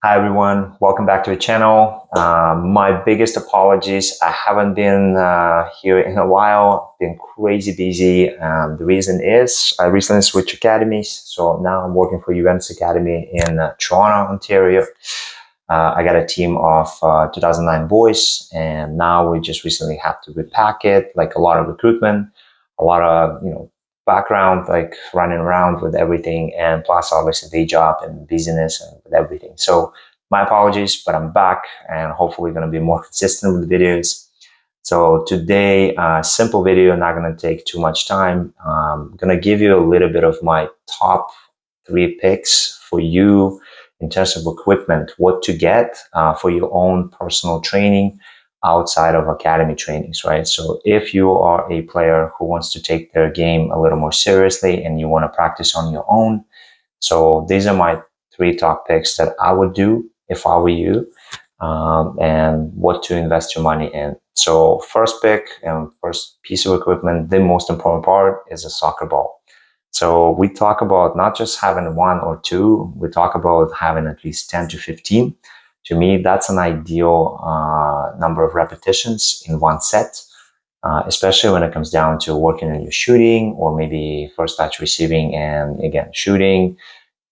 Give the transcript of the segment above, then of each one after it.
Hi everyone, welcome back to the channel. My biggest apologies. I haven't been here in a while, been crazy busy. The reason is I recently switched academies. So now I'm working for Juventus Academy in Toronto, Ontario. I got a team of 2009 boys, and now we just recently have to repack it, like a lot of recruitment, a lot of, background, like running around with everything, and plus obviously day job and business and with everything. So my apologies, but I'm back and hopefully going to be more consistent with the videos. So today, simple video, not going to take too much time. I'm going to give you a little bit of my top three picks for you in terms of equipment, what to get for your own personal training outside of academy trainings, right? So if you are a player who wants to take their game a little more seriously and you want to practice on your own, so these are my three top picks that I would do if I were you, and what to invest your money in. So first pick and first piece of equipment, the most important part is a soccer ball. So we talk about not just having one or two, we talk about having at least 10 to 15. To me, that's an ideal number of repetitions in one set, especially when it comes down to working on your shooting or maybe first touch receiving and again, shooting,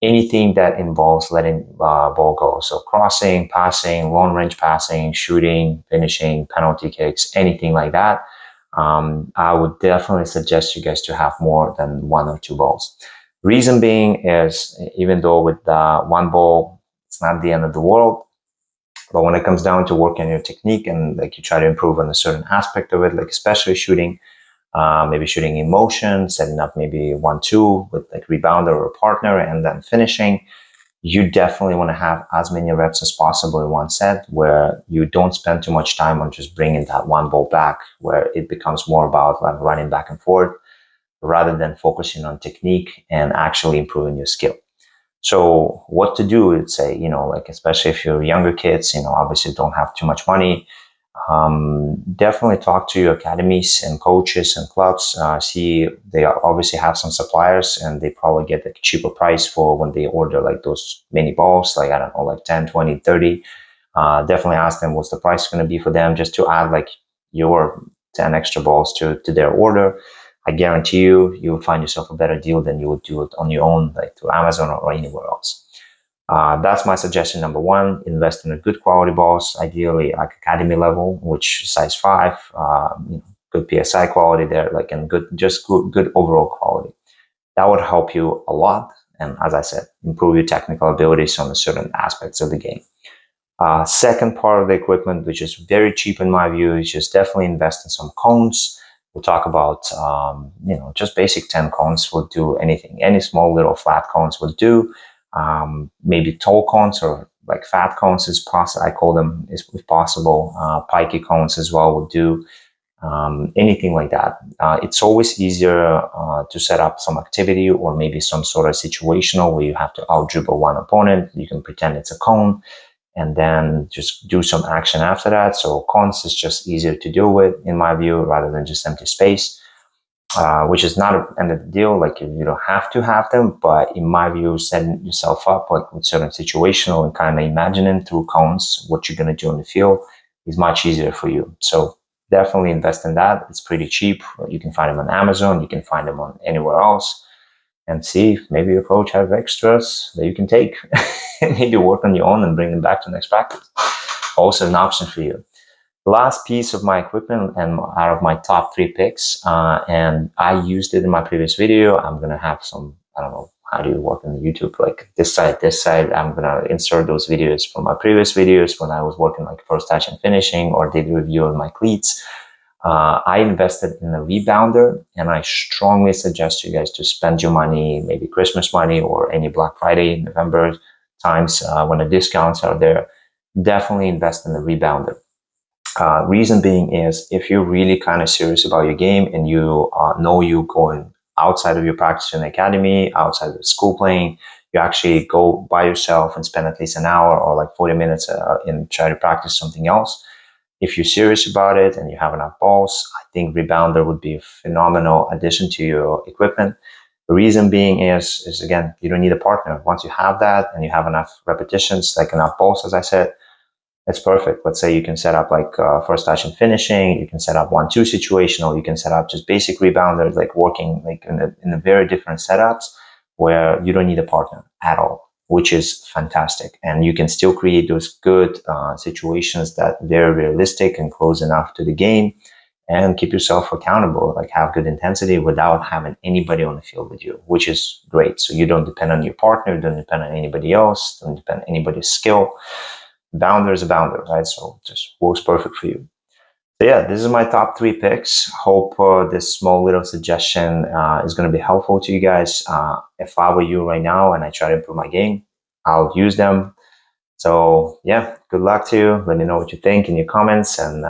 anything that involves letting ball go. So crossing, passing, long range passing, shooting, finishing, penalty kicks, anything like that. I would definitely suggest you guys to have more than one or two balls. Reason being is even though with one ball, it's not the end of the world. But when it comes down to working on your technique and like you try to improve on a certain aspect of it, like especially shooting, maybe shooting in motion, setting up maybe 1-2 with like rebounder or a partner, and then finishing. You definitely want to have as many reps as possible in one set where you don't spend too much time on just bringing that one ball back, where it becomes more about like running back and forth rather than focusing on technique and actually improving your skill. So what to do, let's say, like especially if you're younger kids, obviously don't have too much money, definitely talk to your academies and coaches and clubs. See, they obviously have some suppliers and they probably get a cheaper price for when they order like those mini balls, like, I don't know, like 10, 20, 30. Definitely ask them what's the price going to be for them just to add like your 10 extra balls to their order. I guarantee you will find yourself a better deal than you would do it on your own, like through Amazon or anywhere else. That's my suggestion. Number one, invest in a good quality balls, ideally like academy level, which size 5, good PSI quality there, like, and good overall quality. That would help you a lot. And as I said, improve your technical abilities on the certain aspects of the game. Second part of the equipment, which is very cheap in my view, is just definitely invest in some cones. We'll talk about, just basic 10 cones will do anything. Any small little flat cones will do. Maybe tall cones or like fat cones is possible. I call them if possible. Pikey cones as well will do. Anything like that. It's always easier to set up some activity or maybe some sort of situational where you have to out dribble one opponent. You can pretend it's a cone and then just do some action after that. So cons is just easier to deal with, in my view, rather than just empty space, which is not an end of the deal. Like you don't have to have them, but in my view, setting yourself up like with certain situational and kind of imagining through cons what you're going to do in the field is much easier for you. So definitely invest in that. It's pretty cheap. You can find them on Amazon. You can find them on anywhere else. And see if maybe your coach has extras that you can take and maybe work on your own and bring them back to next practice. Also an option for you. The last piece of my equipment and out of my top 3 picks, and I used it in my previous video. I'm going to have some, I don't know, how do you work on YouTube? Like this side, I'm going to insert those videos from my previous videos when I was working like first touch and finishing or did review on my cleats. I invested in a rebounder, and I strongly suggest you guys to spend your money, maybe Christmas money or any Black Friday, November times when the discounts are there. Definitely invest in the rebounder. Reason being is if you're really kind of serious about your game and you know you're going outside of your practice in the academy, outside of the school playing, you actually go by yourself and spend at least an hour or like 40 minutes and try to practice something else. If you're serious about it and you have enough balls, I think rebounder would be a phenomenal addition to your equipment. The reason being is again, you don't need a partner. Once you have that and you have enough repetitions, like enough balls, as I said, it's perfect. Let's say you can set up like first touch and finishing. You can set up 1-2 situational. You can set up just basic rebounder, like working like in a very different setups where you don't need a partner at all, which is fantastic. And you can still create those good situations that they're realistic and close enough to the game, and keep yourself accountable, like have good intensity without having anybody on the field with you, which is great. So you don't depend on your partner, you don't depend on anybody else, don't depend on anybody's skill. Bounder is a bounder, right? So it just works perfect for you. So yeah, this is my top 3 picks. Hope this small little suggestion is going to be helpful to you guys. If I were you right now and I try to improve my game, I'll use them. So yeah, good luck to you. Let me know what you think in your comments. And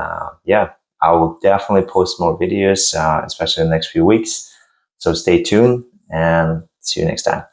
yeah, I will definitely post more videos, especially in the next few weeks. So stay tuned and see you next time.